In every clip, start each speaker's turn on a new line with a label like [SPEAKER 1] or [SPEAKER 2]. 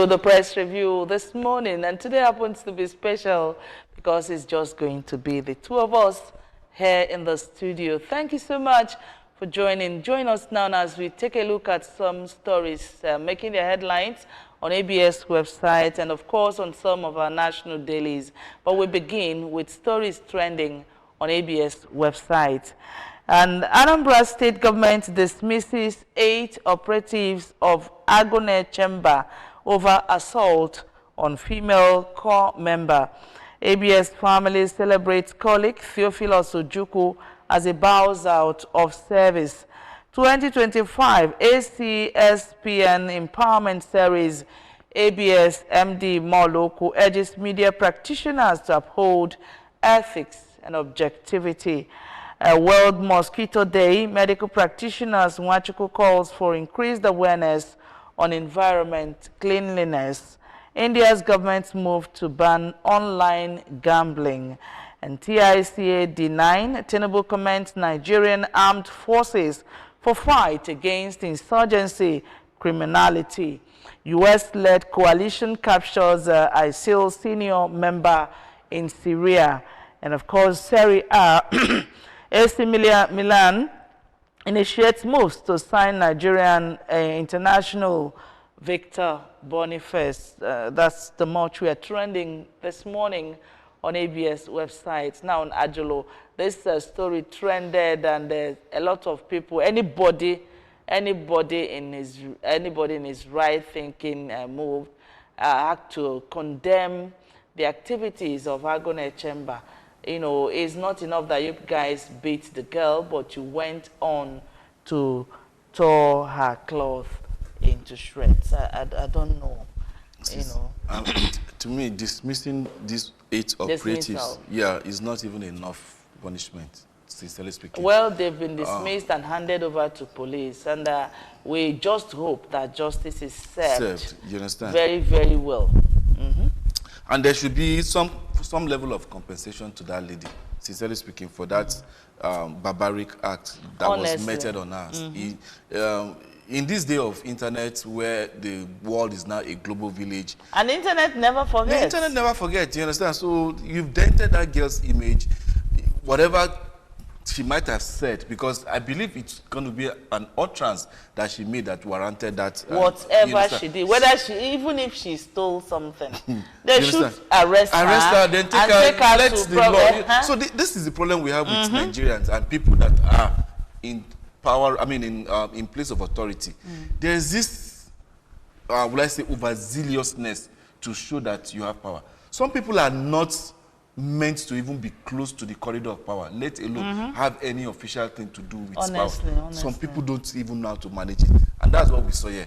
[SPEAKER 1] The press review this morning, and today happens to be special because it's just going to be the two of us here in the studio. Thank you so much for joining. Join us now as we take a look at some stories making their headlines on ABS website and of course on some of our national dailies. But we begin with stories trending on ABS website. And Anambra state government dismisses 8 operatives of Agone Chamber over assault on female corps member. ABS family celebrates colleague Theophilus Ojukwu as he bows out of service. 2025 ACSPN Empowerment Series, ABS MD Moloku urges media practitioners to uphold ethics and objectivity. World Mosquito Day, medical practitioners Nwachukwu calls for increased awareness on environment cleanliness. India's government moved to ban online gambling. And TICA D9, Tinubu commends Nigerian armed forces for fight against insurgency criminality. US-led coalition captures ISIL senior member in Syria. And of course, Serie A, AC Milan initiates moves to sign Nigerian international Victor Boniface. That's the much we are trending this morning on ABS website. Now on Ajolo, this story trended, and a lot of people, anybody in his right thinking move had to condemn the activities of Agone Chamber. You know, it's not enough that you guys beat the girl, but you went on to tore her cloth into shreds. I don't know, you know.
[SPEAKER 2] To me, dismissing these 8 operatives, is not even enough punishment, sincerely speaking.
[SPEAKER 1] Well, they've been dismissed and handed over to police, and we just hope that justice is served.
[SPEAKER 2] You understand?
[SPEAKER 1] Very, very well.
[SPEAKER 2] And there should be some level of compensation to that lady, sincerely speaking, for that barbaric act that was meted on us. In this day of internet, where the world is now a global village,
[SPEAKER 1] and the internet never forgets.
[SPEAKER 2] The internet never forgets. You understand? So you've dented that girl's image, whatever she might have said, because I believe it's going to be an utterance that she made that warranted that.
[SPEAKER 1] Whatever she did, whether even if she stole something, they should arrest her,
[SPEAKER 2] then take her let the law. So this is the problem we have with Nigerians and people that are in power. I mean, in place of authority. There's this, will I say, overzealousness to show that you have power. Some people are not meant to even be close to the corridor of power, let alone have any official thing to do with power. Some people don't even know how to manage it, and that's what we saw here.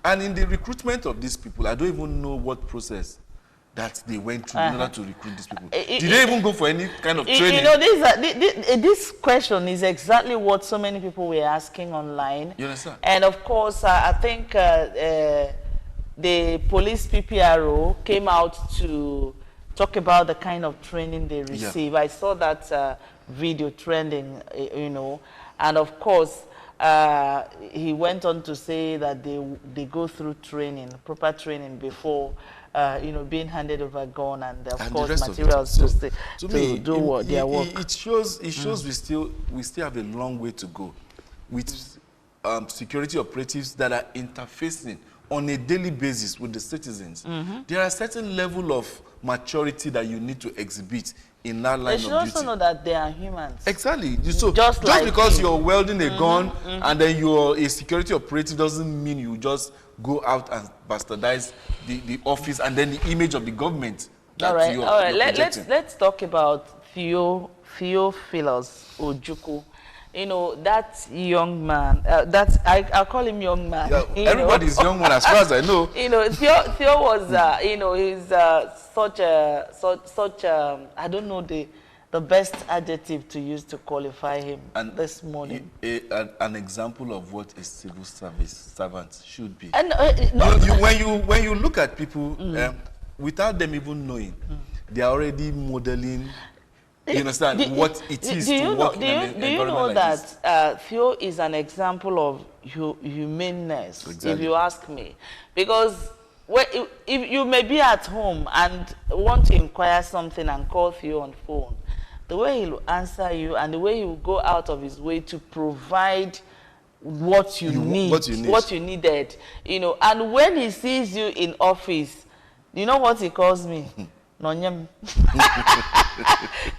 [SPEAKER 2] And in the recruitment of these people, I don't even know what process that they went through in order to recruit these people. Did they even go for any kind of training?
[SPEAKER 1] You know, this question is exactly what so many people were asking online.
[SPEAKER 2] You understand?
[SPEAKER 1] And of course, I think the police PPRO came out to talk about the kind of training they receive. I saw that video trending, you know, and of course, he went on to say that they go through training, proper training before, you know, being handed over gun and of course materials to do their work.
[SPEAKER 2] It shows we still have a long way to go with security operatives that are interfacing on a daily basis with the citizens. There are a certain level of maturity that you need to exhibit in that line of duty.
[SPEAKER 1] They should also know that they are humans.
[SPEAKER 2] Exactly. So just like because you're wielding a gun and then you're a security operative doesn't mean you just go out and bastardize the office and then the image of the government.
[SPEAKER 1] All right. Let's talk about Theophilus Ojukwu. You know, that young man, I call him young man.
[SPEAKER 2] Yeah, everybody's young man as far as I know.
[SPEAKER 1] You know, Theo was, you know, he's such I don't know the best adjective to use to qualify him this morning.
[SPEAKER 2] An example of what a civil service servant should be.
[SPEAKER 1] And
[SPEAKER 2] when you look at people, without them even knowing, they are already modeling. You understand what it is to work in an environment like this? Do you know
[SPEAKER 1] that Theo is an example of humaneness, if you ask me? Because if you may be at home and want to inquire something and call you on phone, the way he will answer you and the way he will go out of his way to provide what you need, what you needed, you know. And when he sees you in office, you know what he calls me? Nonyem.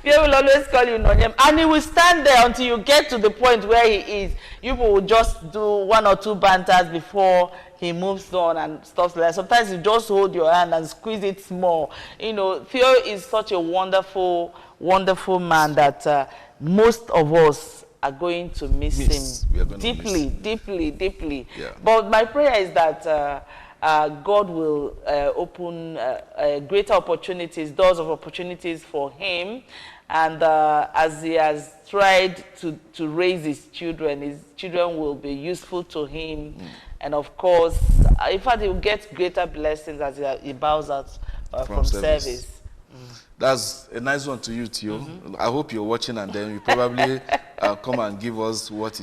[SPEAKER 1] People will always call you Nonyem. And he will stand there until you get to the point where he is. You will just do 1 or 2 banters before he moves on and stuff like that. Sometimes you just hold your hand and squeeze it small. You know, Theo is such a wonderful, wonderful man that most of us are going to miss him deeply, deeply. Yeah. But my prayer is that God will open greater opportunities, doors of opportunities for him. And as he has tried to raise his children will be useful to him. And of course, in fact, he will get greater blessings as he bows out from service.
[SPEAKER 2] That's a nice one to you, Theo. I hope you're watching, and then you probably come and give us what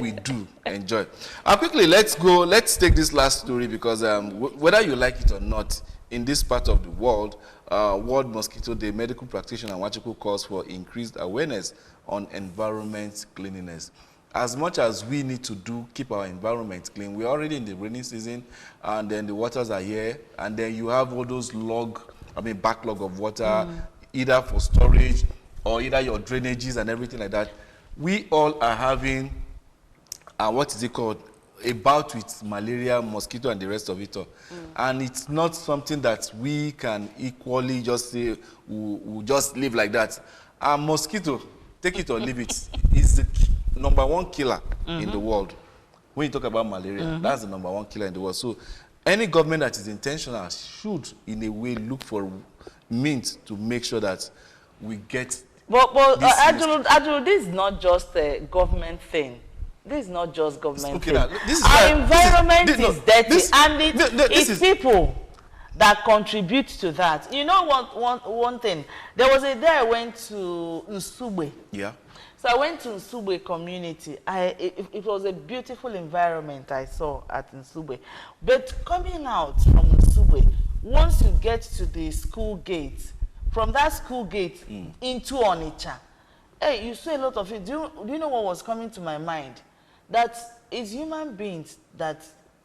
[SPEAKER 2] we do enjoy. Quickly, let's take this last story, because whether you like it or not, in this part of the world, World Mosquito Day, medical practitioner Nwachukwu calls for increased awareness on environment cleanliness. As much as we need to keep our environment clean, we're already in the rainy season, and then the waters are here, and then you have all those backlog of water, either for storage or either your drainages and everything like that. We all are having, what is it called, a bout with malaria, mosquito, and the rest of it all. And it's not something that we can equally just say, we'll just live like that. Mosquito, take it or leave it, is the #1 killer in the world. When you talk about malaria, that's the #1 killer in the world. So any government that is intentional should, in a way, look for means to make sure that we get.
[SPEAKER 1] But Adjul, this is not just a government thing. This is not just government thing. Our environment is dirty, and it's people that contribute to that. You know one thing? There was a day I went to Nsugbe.
[SPEAKER 2] Yeah.
[SPEAKER 1] So I went to Nsugbe community. It was a beautiful environment I saw at Nsugbe. But coming out from Nsugbe, once you get to the school gate, from that school gate into Onitsha, hey, you saw a lot of it. Do you know what was coming to my mind? That it's human beings that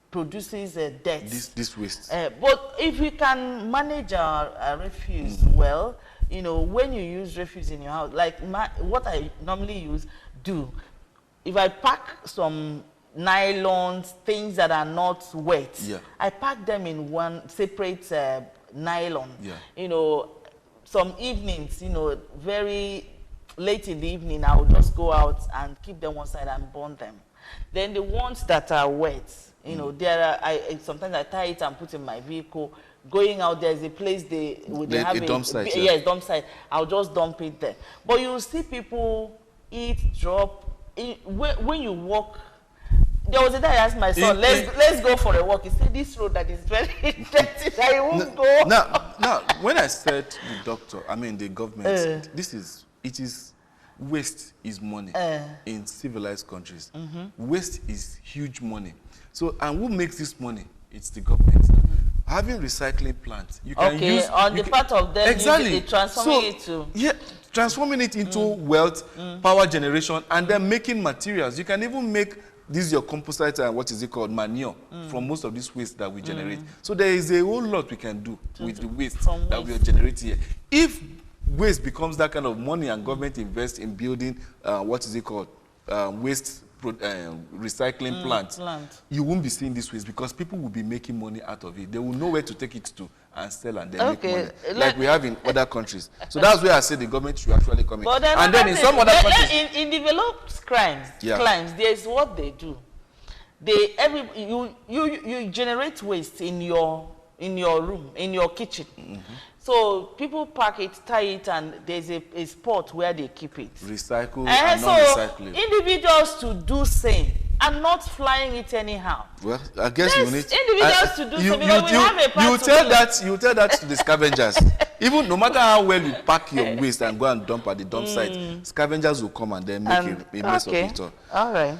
[SPEAKER 1] produces dirt.
[SPEAKER 2] This waste.
[SPEAKER 1] But if we can manage our refuse well, you know, when you use refuse in your house, like what I normally do, if I pack some nylons, things that are not wet, I pack them in one separate nylon. You know, some evenings, you know, very late in the evening, I will just go out and keep them one side and burn them. Then the ones that are wet, you know, sometimes I tie it and put in my vehicle. Going out, there's a place they have a
[SPEAKER 2] dump site.
[SPEAKER 1] Yes, dump site. I'll just dump it there. But you see people eat, drop. When you walk, there was a day I asked my son, let's go for a walk. He said, this road that is very dirty, that he won't go.
[SPEAKER 2] Now, when I said the government, it is waste is money in civilized countries. Waste is huge money. So, and who makes this money? It's the government. Having recycling plants, you can use
[SPEAKER 1] on the part of them,
[SPEAKER 2] exactly
[SPEAKER 1] transforming it into
[SPEAKER 2] wealth, power generation, and then making materials. You can even make your composite and what is it called, manure, from most of this waste that we generate. So there is a whole lot we can do with the waste that we are generating here. If waste becomes that kind of money and government invests in building what is it called, waste recycling plant, you won't be seeing this waste, because people will be making money out of it. They will know where to take it to and sell and then make money, like we have in other countries. So that's where I say the government should actually come in. And then in some other countries,
[SPEAKER 1] in developed climes, there's what they do. You generate waste in your room, in your kitchen. So people pack it, tie it, and there's a spot where they keep it.
[SPEAKER 2] Recycle and non-recycling.
[SPEAKER 1] So individuals to do same and not flying it anyhow.
[SPEAKER 2] Well, I guess you need
[SPEAKER 1] individuals to do so, because we have a part
[SPEAKER 2] you tell that to the scavengers. Even no matter how well you pack your waste and go and dump at the dump site, scavengers will come and then make a mess of it all.
[SPEAKER 1] All right.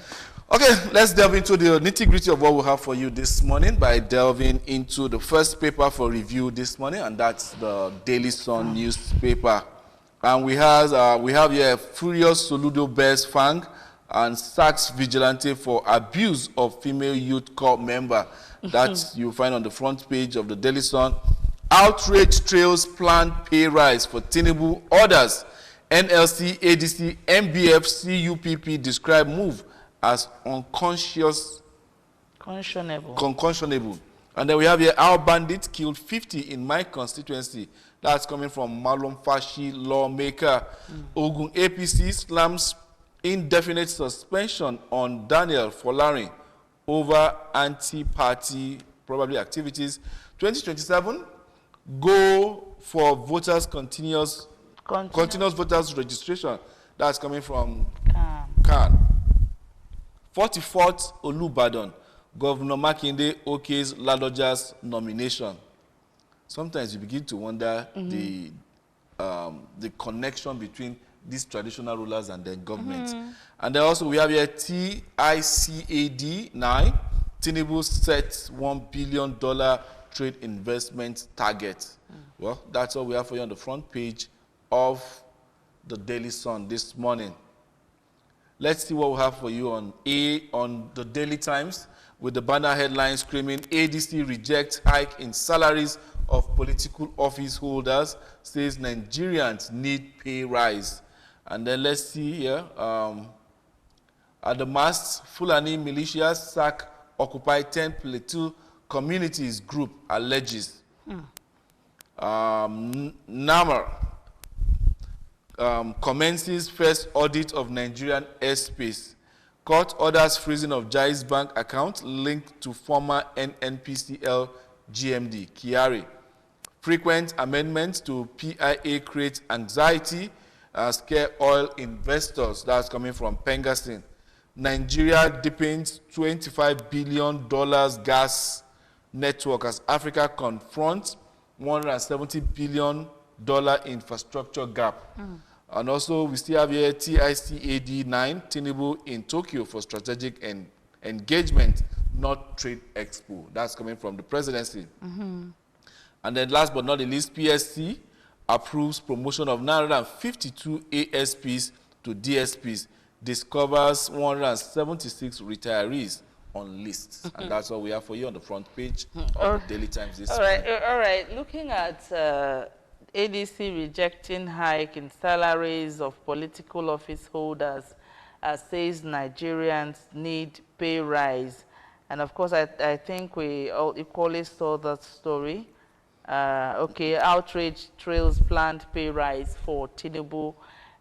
[SPEAKER 2] Okay, let's delve into the nitty-gritty of what we have for you this morning by delving into the first paper for review this morning, and that's the Daily Sun newspaper. And we have here Furious Soludo bears fang and sacks vigilante for abuse of female youth corps member. That you'll find on the front page of the Daily Sun. Outrage trails planned pay rise for Tinubu orders. NLC, ADC, MBF, CUPP describe move as unconscionable. And then we have here, our bandits killed 50 in my constituency. That's coming from Malum Fashi, lawmaker. Ogun APC slams indefinite suspension on Daniel Folarin over anti-party, probably activities. 2027, go for voters continuous voters registration. That's coming from Khan. 44th Olubadan, Governor Makinde okays Ladoja's nomination. Sometimes you begin to wonder the connection between these traditional rulers and their government. And then also we have here TICAD 9, Tinubu sets $1 billion trade investment target. Well, that's all we have for you on the front page of the Daily Sun this morning. Let's see what we have for you on the Daily Times, with the banner headline screaming, ADC rejects hike in salaries of political office holders, says Nigerians need pay rise. And then let's see here, at the mast, Fulani militias sack occupy 10 plateau communities, group alleges. Namar commences first audit of Nigerian airspace. Court orders freezing of Jai's bank account linked to former NNPCL GMD, Kiari. Frequent amendments to PIA create anxiety, scare oil investors. That's coming from Pengasin. Nigeria deepens $25 billion gas network as Africa confronts $170 billion infrastructure gap. And also, we still have here TICAD 9, Tinubu in Tokyo for strategic engagement, not trade expo. That's coming from the presidency. And then last but not the least, PSC approves promotion of 952 ASPs to DSPs, discovers 176 retirees on lists. And that's all we have for you on the front page of the Daily Times this morning.
[SPEAKER 1] All right. Looking at ADC rejecting hike in salaries of political office holders, says Nigerians need pay rise. And of course, I think we all equally saw that story. Okay, outrage trails planned pay rise for Tinubu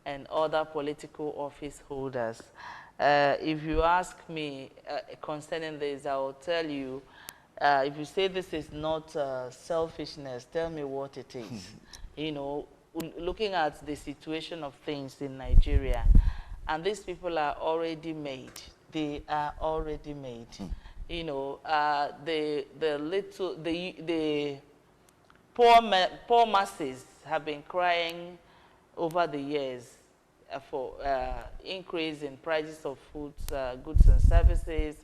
[SPEAKER 1] and other political office holders. If you ask me concerning this, I will tell you, if you say this is not selfishness, tell me what it is. You know, looking at the situation of things in Nigeria, and these people are already made. They are already made. You know, the poor masses have been crying over the years for increase in prices of foods, goods and services.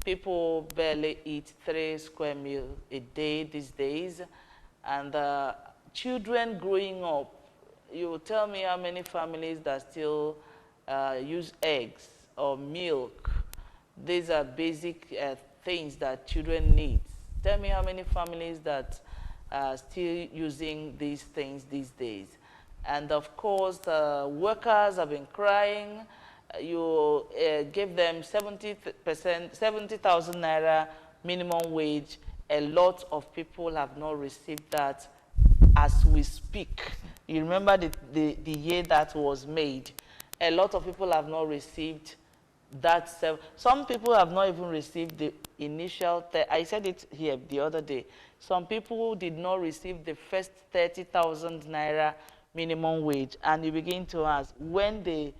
[SPEAKER 1] People barely eat 3 square meals a day these days. And children growing up, you tell me how many families that still use eggs or milk. These are basic things that children need. Tell me how many families that are still using these things these days. And of course, workers have been crying. You give them 70,000 naira minimum wage. A lot of people have not received that as we speak. You remember the year that was made. A lot of people have not received that. Some people have not even received the initial, I said it here the other day. Some people did not receive the first 30,000 naira minimum wage. And you begin to ask, when they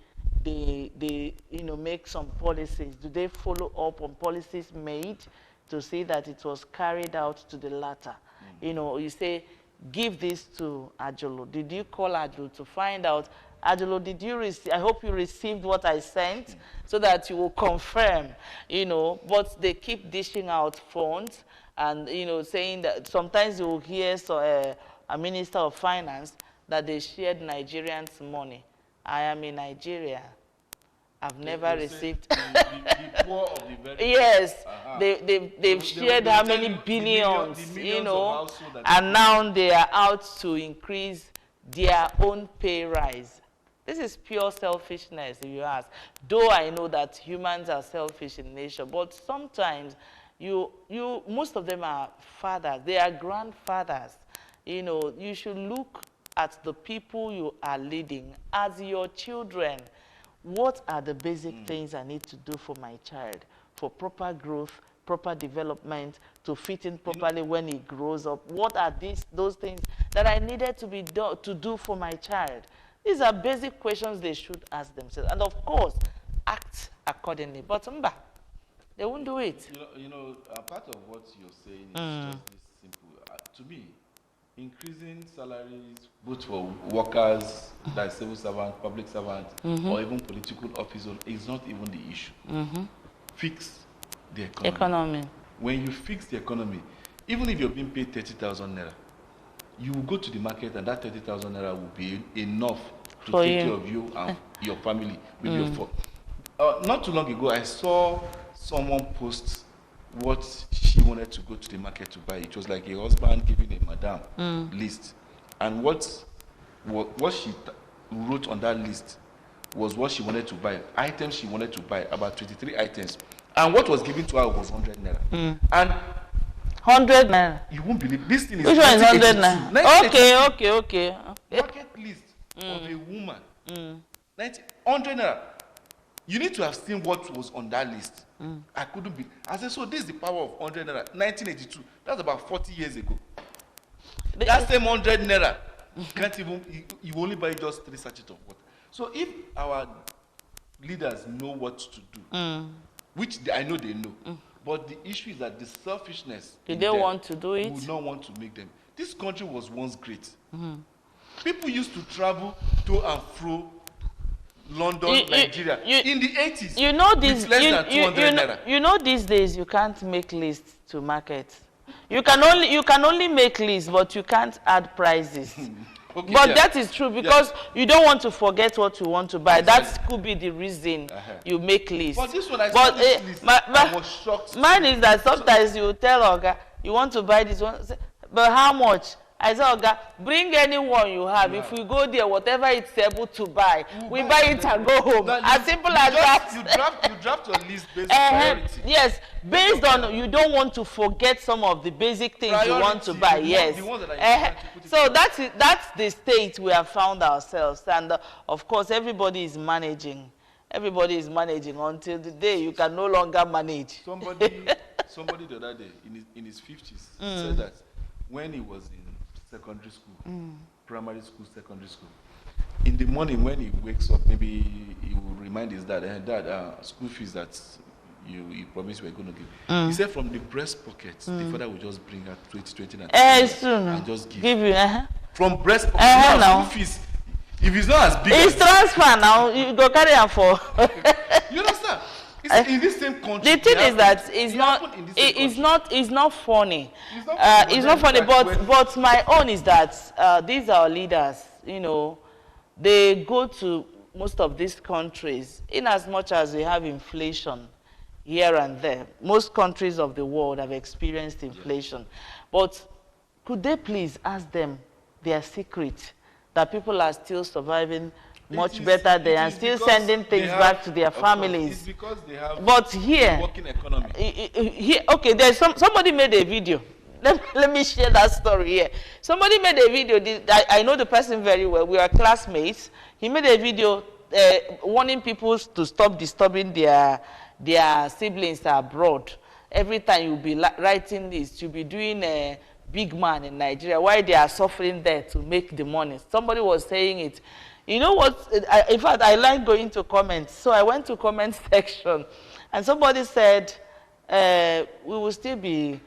[SPEAKER 1] make some policies, do they follow up on policies made to see that it was carried out to the latter? You know, you say, give this to Ajolo. Did you call Ajolo to find out Adolo, did you receive? I hope you received what I sent so that you will confirm, you know. But they keep dishing out phones and, you know, saying that sometimes you will hear a minister of finance that they shared Nigerians' money. I am in Nigeria. I've never received.
[SPEAKER 2] The poor of the very
[SPEAKER 1] yes, they've shared how many billions, you know, and now they are out to increase their own pay rise. This is pure selfishness, if you ask. Though I know that humans are selfish in nature, but sometimes most of them are fathers. They are grandfathers. You know, you should look at the people you are leading as your children. What are the basic things I need to do for my child for proper growth, proper development, to fit in properly when he grows up? What are those things that I needed to do for my child? These are basic questions they should ask themselves. And of course, act accordingly. But they won't do it.
[SPEAKER 2] Part of what you're saying is just this simple. To me, increasing salaries both for workers, like civil servants, public servants, or even political officers is not even the issue. Fix the economy. When you fix the economy, even if you're being paid 30,000 naira, you will go to the market and that 30,000 naira will be enough to take care of you and your family with your phone. Not too long ago, I saw someone post what she wanted to go to the market to buy. It was like a husband giving a madam list. And what she wrote on that list was what she wanted to buy. Items she wanted to buy, about 23 items. And what was given to her was 100 naira. And 100 naira? You won't believe this thing is.
[SPEAKER 1] Which one is 100 naira? Okay.
[SPEAKER 2] Market list of a woman. 100 naira. You need to have seen what was on that list. I couldn't be. I said, so this is the power of 100 naira. 1982. That's about 40 years ago. That same 100 naira can't even. You only buy just 3 sachets of water. So if our leaders know what to do, which I know they know, but the issue is that the selfishness.
[SPEAKER 1] Do they want to do it?
[SPEAKER 2] Would not want to make them. This country was once great. People used to travel to and fro London, Nigeria in the 80s.
[SPEAKER 1] You know this.
[SPEAKER 2] With less than 200 naira.
[SPEAKER 1] You know these days you can't make lists to market. You can only make lists, but you can't add prices. But that is true because you don't want to forget what you want to buy. That could be the reason you make lists.
[SPEAKER 2] But this one, I saw this list, I was shocked.
[SPEAKER 1] Mine is that sometimes you tell Oga, you want to buy this one, but how much? I said, Oga, bring anyone you have. If we go there, whatever it's able to buy, we buy it and go home. As simple as that.
[SPEAKER 2] You draft your list based on priority.
[SPEAKER 1] Yes, based on you don't want to forget some of the basic things you want to buy. Yes. So that's the state we have found ourselves, and of course everybody is managing. Everybody is managing until the day you can no longer manage.
[SPEAKER 2] Somebody the other day in his 50s said that when he was in secondary school, primary school, secondary school, in the morning when he wakes up, maybe he will remind his dad, school fees that you promised you were going to give. He said from the breast pocket, the father will just bring out 20 and just give you. From breast pocket, now. School fees. If it's not as big,
[SPEAKER 1] it's transfer now. You go carry it for.
[SPEAKER 2] You understand? It's in this same country.
[SPEAKER 1] The thing is that it's not funny. It's not funny, but my own is that these are our leaders. You know, they go to most of these countries in as much as we have inflation here and there. Most countries of the world have experienced inflation, but could they please ask them their secret that people are still surviving much better there and still sending things back to their families?
[SPEAKER 2] It's because they have
[SPEAKER 1] but here,
[SPEAKER 2] working economy.
[SPEAKER 1] Okay, there's somebody made a video. Let me share that story here. Somebody made a video. I know the person very well. We are classmates. He made a video warning people to stop disturbing their siblings abroad. Every time you'll be writing this, you'll be doing a big man in Nigeria. Why they are suffering there to make the money? Somebody was saying it. You know what? In fact, I like going to comments. So I went to comment section, and somebody said, "We will still be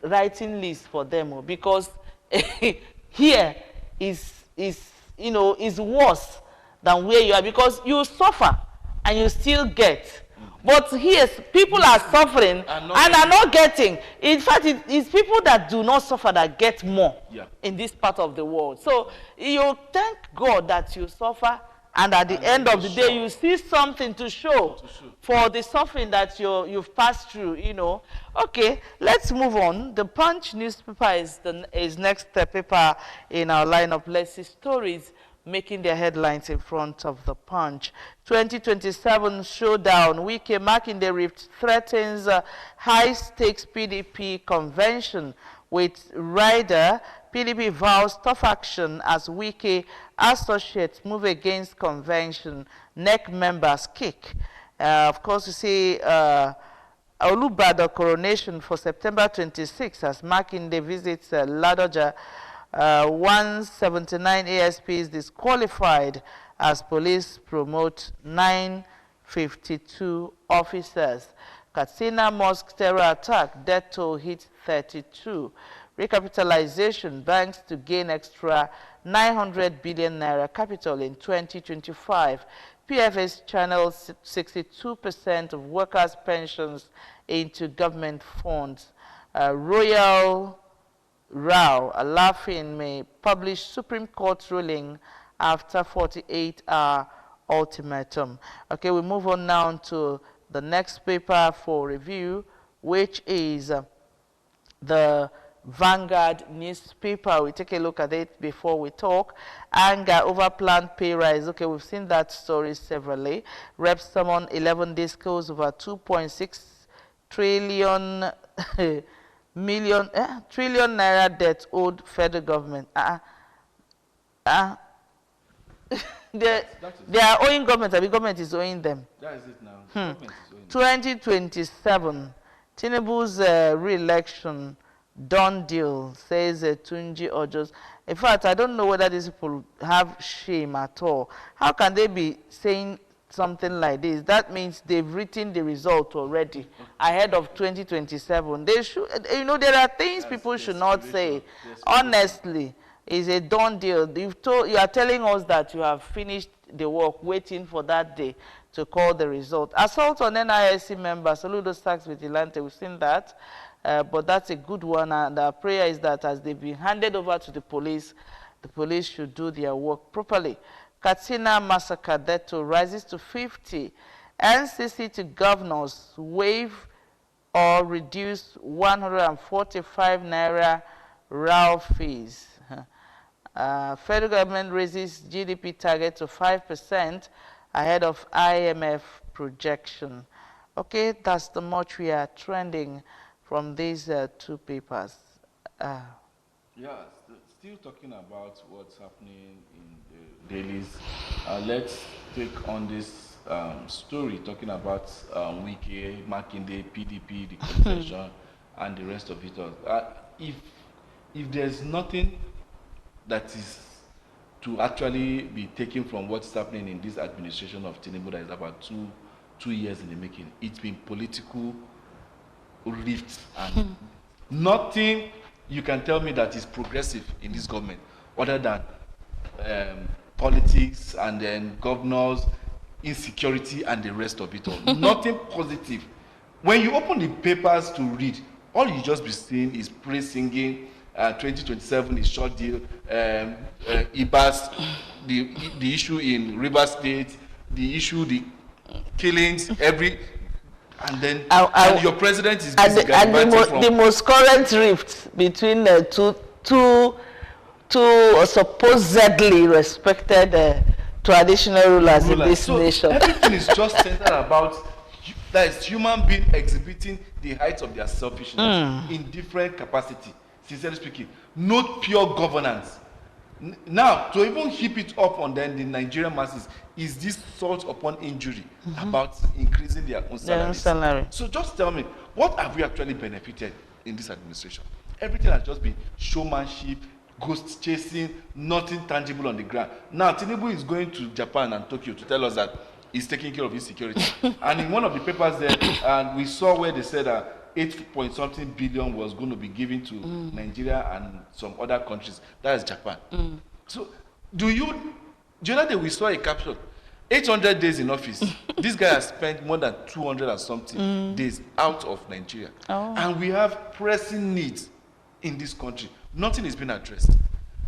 [SPEAKER 1] writing lists for them because here is you know, is worse than where you are, because you suffer and you still get. But here, people are suffering and are not getting. In fact, it's people that do not suffer that get more in this part of the world. So you thank God that you suffer, and at the end of the day, you see something to show for the suffering that you've passed through, you know. Okay, let's move on. The Punch newspaper is next paper in our lineup. Let's see stories making their headlines in front of the Punch. 2027 showdown. Wike Makinde Rift threatens high-stakes PDP convention with rider. PDP vows tough action as Wike associates move against convention. NEC members kick. Of course, you see Olubada coronation for September 26 as Makinde visits Ladoja. 179 ASPs disqualified as police promote 952 officers. Katsina Mosque terror attack, death toll hit 32. Recapitalization, banks to gain extra 900 billion naira capital in 2025. PFS channels 62% of workers' pensions into government funds. Royal Rao Alafin may publish Supreme Court ruling after 48-hour ultimatum. Okay, we move on now to the next paper for review, which is the Vanguard newspaper. We take a look at it before we talk. Anger over planned pay rise. Okay, we've seen that story severally. Reps summon 11 discos over 2.6 trillion trillion naira debt owed federal government. They are owing government. The government is owing them.
[SPEAKER 2] That is it now.
[SPEAKER 1] 2027, Tinubu's re-election done deal, says Tunji Ojos. In fact, I don't know whether these people have shame at all. How can they be saying something like this? That means they've written the result already ahead of 2027. They should, you know, there are things people should not say. Honestly, it's a done deal. You are telling us that you have finished the work, waiting for that day to call the result. Assault on NISC members, Saludo Sachs Vigilante, we've seen that. But that's a good one, and our prayer is that as they've been handed over to the police should do their work properly. Katsina massacre death toll rises to 50. NCC to governors waive or reduce 145 naira RAW fees. Federal government raises GDP target to 5% ahead of IMF projection. Okay, that's the much we are trending from these two papers.
[SPEAKER 2] Still talking about what's happening in the dailies. Let's take on this story talking about Wike, Makinde, PDP, the convention, and the rest of it all. If there's nothing that is to actually be taken from what's happening in this administration of Tinubu that is about two years in the making, it's been political rift and nothing you can tell me that is progressive in this government other than politics and then governors, insecurity and the rest of it all. Nothing positive. When you open the papers to read, all you just be seeing is praise singing, 2027 is short deal, IBAS, the issue in Rivers State, the killings, and then your president is busy
[SPEAKER 1] the most current rift between two supposedly respected traditional rulers in this nation.
[SPEAKER 2] Everything is just centered about that is human being exhibiting the heights of their selfishness in different capacity. Sincerely speaking, not pure governance. Now, to even heap it up on then the Nigerian masses is this salt upon injury about increasing their own salary. So just tell me, what have we actually benefited in this administration? Everything has just been showmanship, ghost chasing, nothing tangible on the ground. Now, Tinubu is going to Japan and Tokyo to tell us that he's taking care of his security. And in one of the papers there, and we saw where they said that 8-point-something billion was going to be given to Nigeria and some other countries. That is Japan. So The other day we saw a caption, 800 days in office. This guy has spent more than 200 and something days out of Nigeria.
[SPEAKER 1] Oh.
[SPEAKER 2] And we have pressing needs in this country. Nothing is being addressed.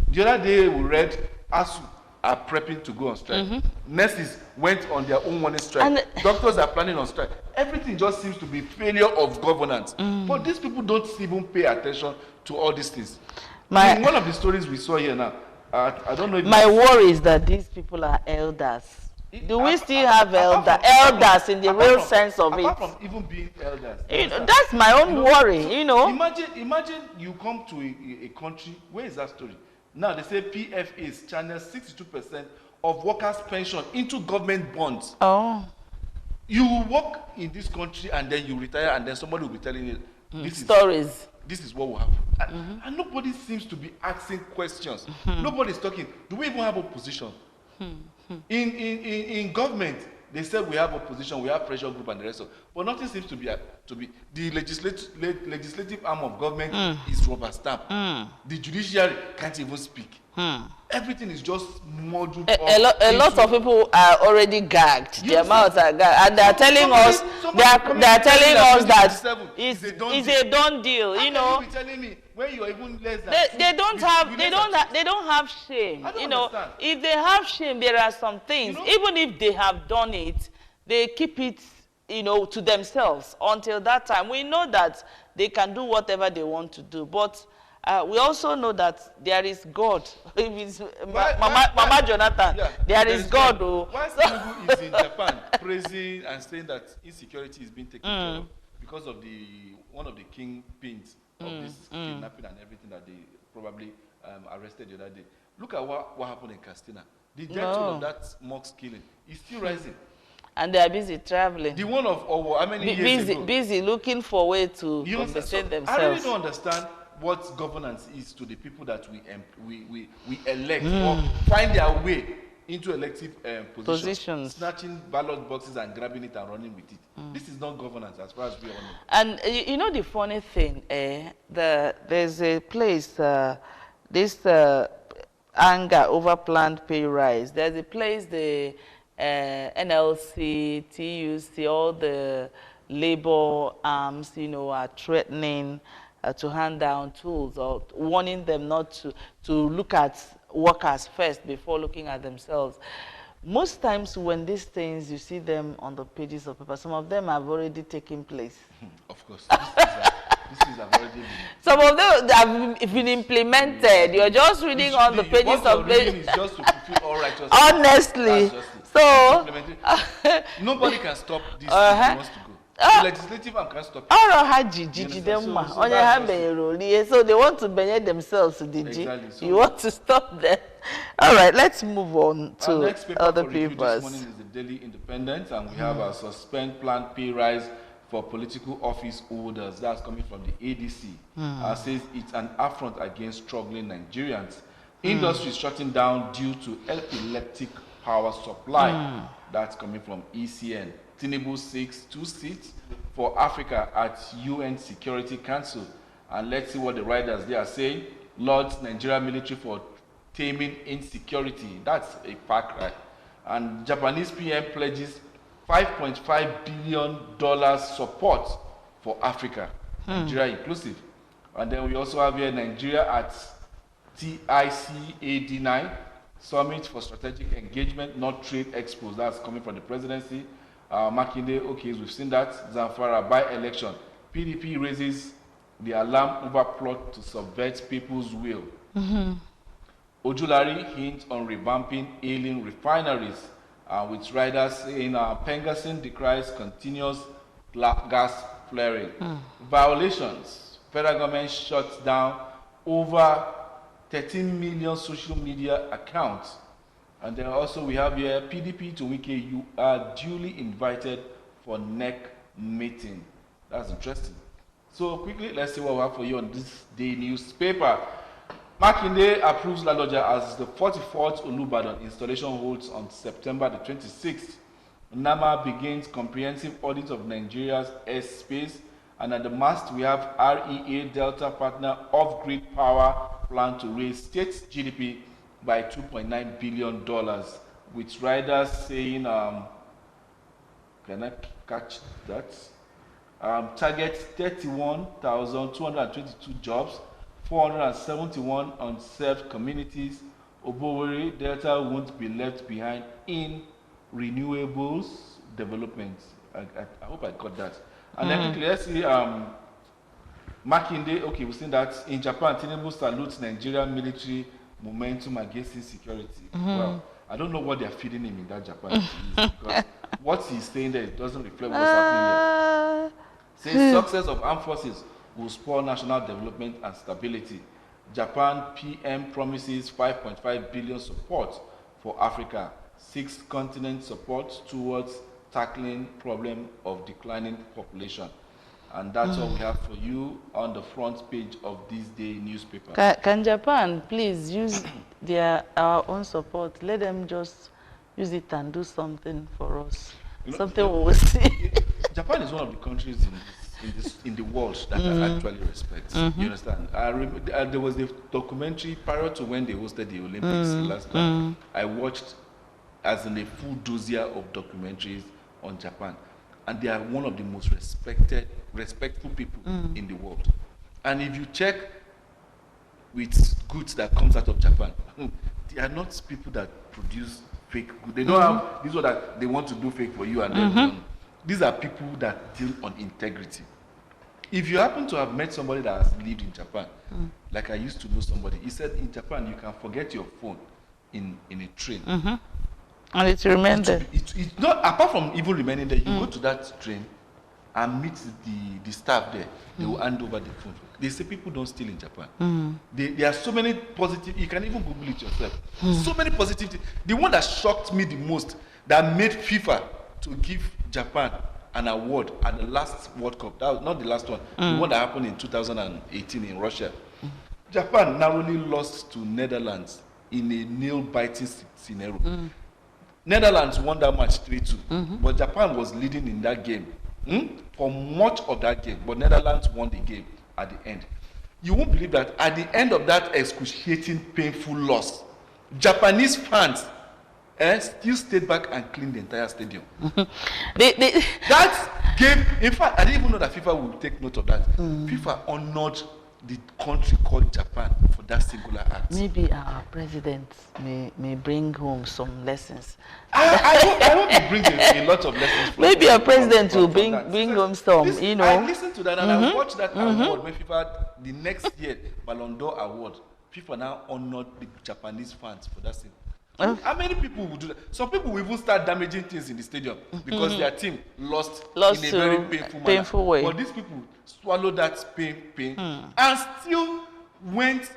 [SPEAKER 2] The other day we read ASU are prepping to go on strike. Nurses went on their own morning strike. And doctors are planning on strike. Everything just seems to be failure of governance. But these people don't even pay attention to all these things. In one of the stories we saw here now, I don't know if
[SPEAKER 1] my worry is that these people are elders. Do we still have elders in the real sense of it?
[SPEAKER 2] Apart from even being elders.
[SPEAKER 1] That's my own worry,
[SPEAKER 2] Imagine you come to a country, where is that story? Now they say PFAs channel 62% of workers' pension into government bonds.
[SPEAKER 1] Oh.
[SPEAKER 2] You work in this country and then you retire and then somebody will be telling you this is what will happen. And nobody seems to be asking questions. Nobody's talking. Do we even have opposition? In government, they said we have opposition, we have pressure group and the rest of, but nothing seems to be the legislative arm of government is rubber stamp. The judiciary can't even speak. Everything is just modeled.
[SPEAKER 1] A lot of people are already gagged. Their mouths are gagged, and they are telling us that it's a done deal.
[SPEAKER 2] You know, be telling me when you are even less than
[SPEAKER 1] they don't have shame.
[SPEAKER 2] Understand.
[SPEAKER 1] If they have shame, there are some things. Even if they have done it, they keep it to themselves until that time. We know that they can do whatever they want to do, but we also know that there is God. If it's Mama Jonathan, there is God.
[SPEAKER 2] Why Tinubu is in Japan praising and saying that insecurity is being taken care of because of one of the kingpins of this kidnapping and everything that they probably arrested the other day. Look at what happened in Castina. The death toll of that mosque killing is still rising.
[SPEAKER 1] And they are busy traveling.
[SPEAKER 2] The one of Owo, how many years ago?
[SPEAKER 1] Busy looking for a way to compensate themselves.
[SPEAKER 2] I really don't understand what governance is to the people that we elect or find their way into elective positions, snatching ballot boxes and grabbing it and running with it. This is not governance as far as we all know.
[SPEAKER 1] And the funny thing, there's a place, this anger over planned pay rise. There's a place the NLC, TUC, all the labor arms, are threatening to hand down tools or warning them not to look at workers first before looking at themselves. Most times when these things, you see them on the pages of paper, some of them have already taken place.
[SPEAKER 2] Of course. This is already been.
[SPEAKER 1] Some of them have been implemented. You're just reading on the pages of pages.
[SPEAKER 2] It's just to fulfill all righteousness.
[SPEAKER 1] Honestly. So
[SPEAKER 2] nobody can stop this if he wants to go. The legislative arm can't stop it.
[SPEAKER 1] So they want to benefit themselves to the G.
[SPEAKER 2] Exactly. So
[SPEAKER 1] you want to stop them. All right, let's move on to other papers.
[SPEAKER 2] This morning is the Daily Independent, and we have a suspend planned pay rise for political office holders. That's coming from the ADC. Says it's an affront against struggling Nigerians. Industry is shutting down due to epileptic power supply. That's coming from ECN. Tinubu seeks 2 seats for Africa at UN Security Council. And let's see what the writers there are saying. Lords Nigeria military for taming insecurity. That's a pack, right? And Japanese PM pledges $5.5 billion support for Africa, Nigeria inclusive. And then we also have here Nigeria at TICAD9, Summit for Strategic Engagement, not Trade Expos. That's coming from the presidency. Makinde, okay, we've seen that. Zamfara by-election. PDP raises the alarm over plot to subvert people's will. Ojulari hints on revamping ailing refineries, with riders saying Pengasin decries continuous gas flaring. Violations. Federal government shuts down over 13 million social media accounts. And then also we have here PDP to Wike, you are duly invited for NEC meeting. That's interesting. So quickly, let's see what we have for you on this day newspaper. Makinde approves Laloja as the 44th Olubadan installation holds on September the 26th. NAMA begins comprehensive audit of Nigeria's airspace. And at the mast, we have REA Delta partner off-grid power plan to raise state GDP by $2.9 billion, with riders saying, can I catch that? Targets 31,222 jobs, 471 unserved communities. Oborevwori Delta won't be left behind in renewables development. I hope I got that. And then quickly, let's see, Makinde, okay, we've seen that. In Japan, Tinubu salutes Nigerian military momentum against insecurity. Well, I don't know what they're feeding him in that Japan, because what he's saying there doesn't reflect what's happening here. Says success of armed forces will spur national development and stability. Japan PM promises 5.5 billion support for Africa, 6 continent support towards tackling problem of declining population. And that's all we have for you on the front page of this day newspaper.
[SPEAKER 1] Can Japan please use our own support? Let them just use it and do something for us. Something we will see.
[SPEAKER 2] Japan is one of the countries in the world that I actually respect. You understand? There was a documentary prior to when they hosted the Olympics last time. I watched as in a full dossier of documentaries on Japan. And they are one of the most respectful people in the world. And if you check with goods that comes out of Japan, they are not people that produce fake goods. They don't have this one that they want to do fake for you and then these are people that deal on integrity. If you happen to have met somebody that has lived in Japan, like I used to know somebody, he said in Japan you can forget your phone in a train.
[SPEAKER 1] And it remained there.
[SPEAKER 2] It's not, apart from even remaining there, you go to that train and meet the staff there. They will hand over the phone. They say people don't steal in Japan. There are so many positive, you can even Google it yourself. So many positive things. The one that shocked me the most, that made FIFA to give Japan an award at the last World Cup, that was not the last one, the one that happened in 2018 in Russia. Japan narrowly lost to Netherlands in a nail-biting scenario. Netherlands won that match 3-2, but Japan was leading in that game for much of that game, but Netherlands won the game at the end. You won't believe that at the end of that excruciating, painful loss, Japanese fans still stayed back and cleaned the entire stadium. That game, in fact, I didn't even know that FIFA would take note of that. FIFA honored the country called Japan for that singular act.
[SPEAKER 1] Maybe our president may bring home some lessons.
[SPEAKER 2] I hope he brings a lot of lessons.
[SPEAKER 1] Maybe our president will bring home some, you know.
[SPEAKER 2] I listened to that and I watched that award when FIFA, the next year, Ballon d'Or award, FIFA now honored the Japanese fans for that thing. How many people will do that? Some people will even start damaging things in the stadium because their team lost in a very painful way. But these people swallowed that pain and still went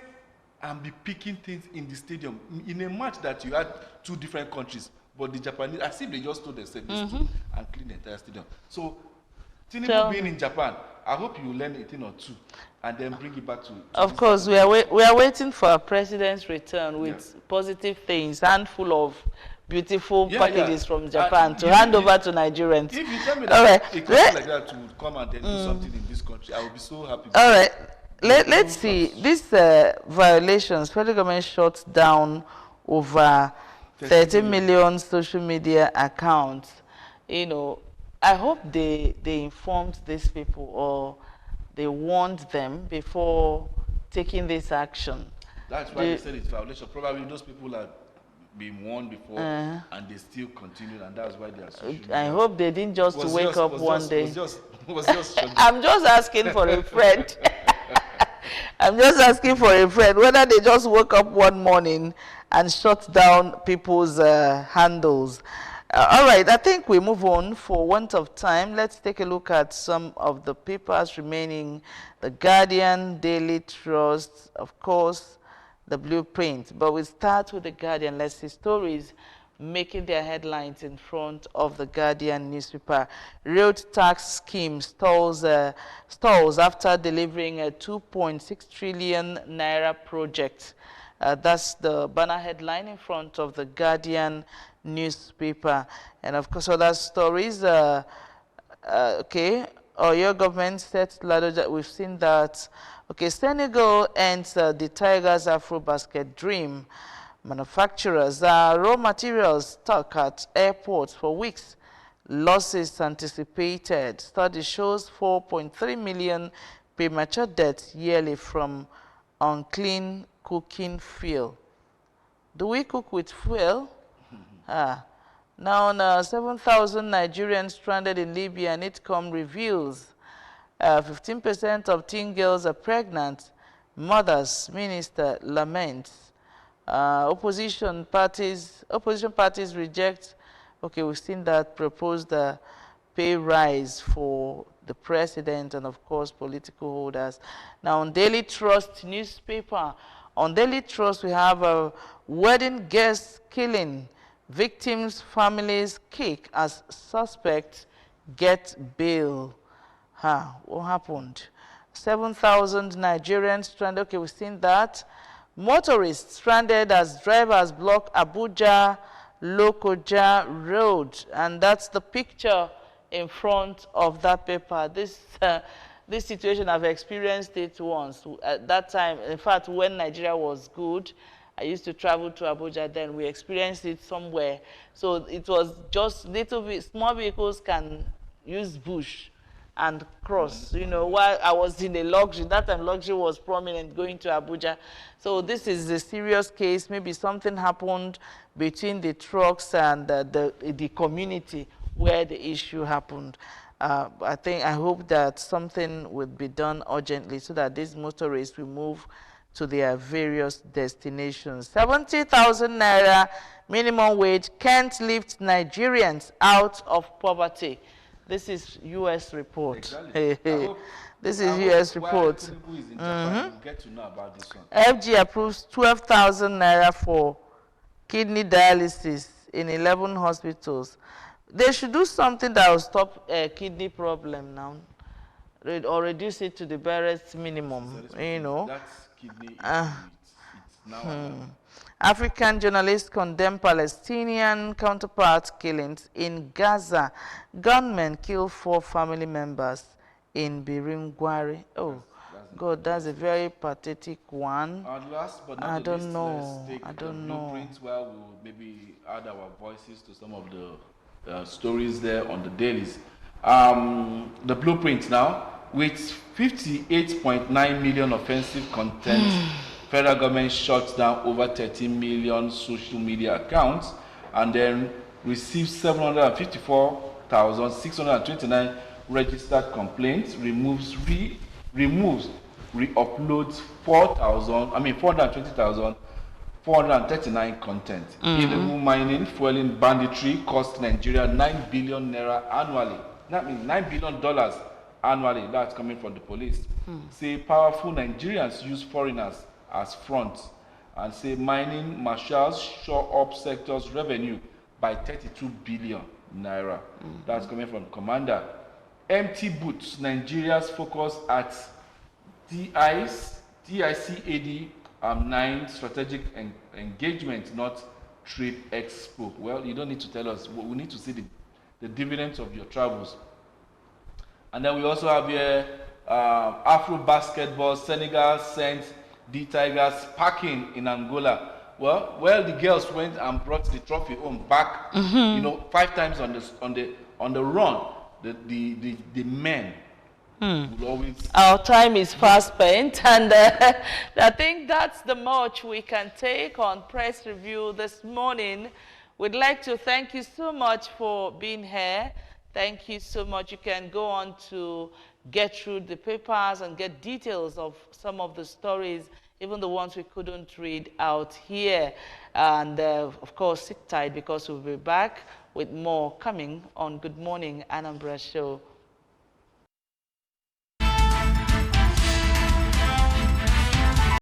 [SPEAKER 2] and be picking things in the stadium in a match that you had 2 different countries. But the Japanese, as if they just told themselves this too and cleaned the entire stadium. So, Tinubu being in Japan, I hope you learn a thing or 2 and then bring it back to
[SPEAKER 1] of course, we are waiting for our president's return with positive things, handful of beautiful packages from Japan to hand over to Nigerians.
[SPEAKER 2] If you tell me that a country like that would come and then do something in this country, I will be so happy.
[SPEAKER 1] All right, let's see. These violations, federal government shut down over 30 million social media accounts. You know, I hope they informed these people or they warned them before taking this action.
[SPEAKER 2] That's why they said it's violation. Probably those people are being warned before and they still continue, and that's why they are social media.
[SPEAKER 1] I hope they didn't just wake up one day.
[SPEAKER 2] Was just
[SPEAKER 1] I'm just asking for a friend. I'm just asking for a friend whether they just woke up one morning and shut down people's handles. All right, I think we move on for want of time. Let's take a look at some of the papers remaining. The Guardian, Daily Trust, of course, the Blueprint. But we start with the Guardian. Let's see stories making their headlines in front of the Guardian newspaper. Road tax scheme stalls after delivering a 2.6 trillion naira project. That's the banner headline in front of the Guardian newspaper. And of course, other stories. Okay, your government set ladder. We've seen that. Okay, Senegal ends the Tigers Afro basket dream. manufacturers. Raw materials stuck at airports for weeks. Losses anticipated. Study shows 4.3 million premature deaths yearly from unclean cooking fuel. Do we cook with fuel? Now 7,000 Nigerians stranded in Libya, and ITCOM reveals 15% of teen girls are pregnant. Mothers, minister laments. Opposition parties reject. Okay, we've seen that proposed pay rise for the president and, of course, political holders. Now, on Daily Trust newspaper, on Daily Trust, we have a wedding guest killing. Victims' families kick as suspects get bail. What happened? 7,000 Nigerians stranded. Okay, we've seen that. Motorists stranded as drivers block Abuja Lokoja Road. And that's the picture in front of that paper. This situation, I've experienced it once. At that time, in fact, when Nigeria was good, I used to travel to Abuja then. We experienced it somewhere. So it was just little bit, small vehicles can use bush and cross, you know, while I was in a luxury. That time luxury was prominent going to Abuja. So this is a serious case. Maybe something happened between the trucks and the community where the issue happened. I hope that something will be done urgently so that these motorists will move to their various destinations. 70,000 naira minimum wage can't lift Nigerians out of poverty. This is U.S. report.
[SPEAKER 2] Exactly.
[SPEAKER 1] This is U.S. report.
[SPEAKER 2] Get to know about this one.
[SPEAKER 1] FG approves 12,000 naira for kidney dialysis in 11 hospitals. They should do something that will stop kidney problem now, or reduce it to the barest minimum. You know.
[SPEAKER 2] That's kidney. It's now.
[SPEAKER 1] African journalists condemn Palestinian counterpart killings in Gaza. Gunmen kill 4 family members in Birimgwari. Oh, God, that's a very pathetic one.
[SPEAKER 2] And last but not
[SPEAKER 1] I don't
[SPEAKER 2] least,
[SPEAKER 1] know.
[SPEAKER 2] let's take
[SPEAKER 1] I don't know.
[SPEAKER 2] blueprint where we'll maybe add our voices to some of the stories there on the dailies. The blueprint now, with 58.9 million offensive content, federal government shuts down over 13 million social media accounts and then receives 754,629 registered complaints, re-uploads 420,439 content. Illegal mining, fueling banditry cost Nigeria 9 billion naira annually. That means $9 billion annually. That's coming from the police. Say powerful Nigerians use foreigners as front, and say mining marshals shore up sector's revenue by 32 billion naira. That's coming from Commander. Empty boots, Nigeria's focus at TICAD 9 strategic engagement, not trade expo. Well, you don't need to tell us. We need to see the dividends of your travels. And then we also have here Afro basketball. Senegal sent the Tigers packing in Angola. Well, the girls went and brought the trophy home back, you know, 5 times on the run. The men will always.
[SPEAKER 1] Our time is fast spent, and I think that's the much we can take on Press Review this morning. We'd like to thank you so much for being here. Thank you so much. You can go on to get through the papers and get details of some of the stories, even the ones we couldn't read out here. And of course, sit tight because we'll be back with more coming on Good Morning Anambra show.